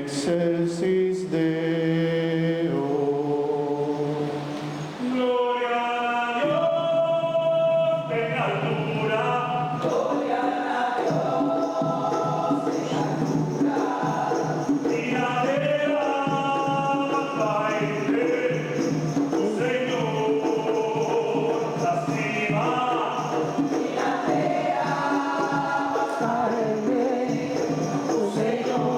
Excelsis Deo. Gloria a Dios en altura. Gloria a Dios en altura. Y la tierra Padre, tu Señor, la cima. Y la tierra Padre, tu Señor.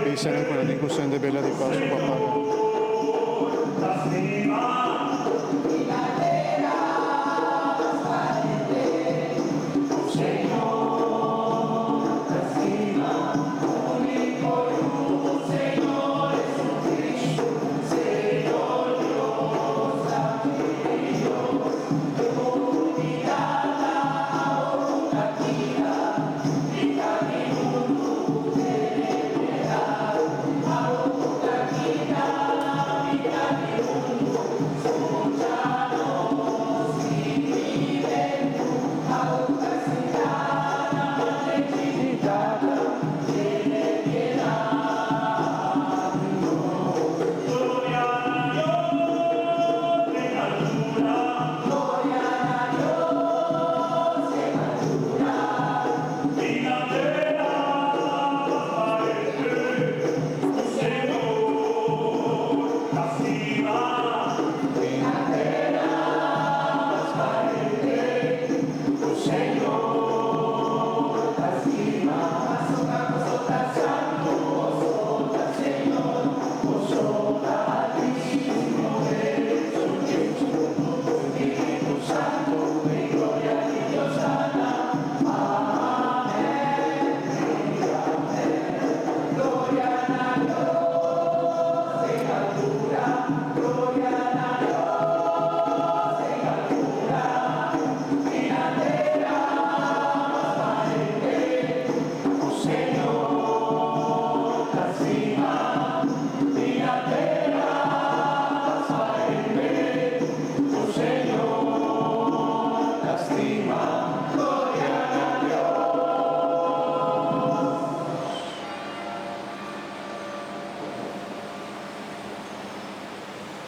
Isa ng panating kusan de bella di paso papaya.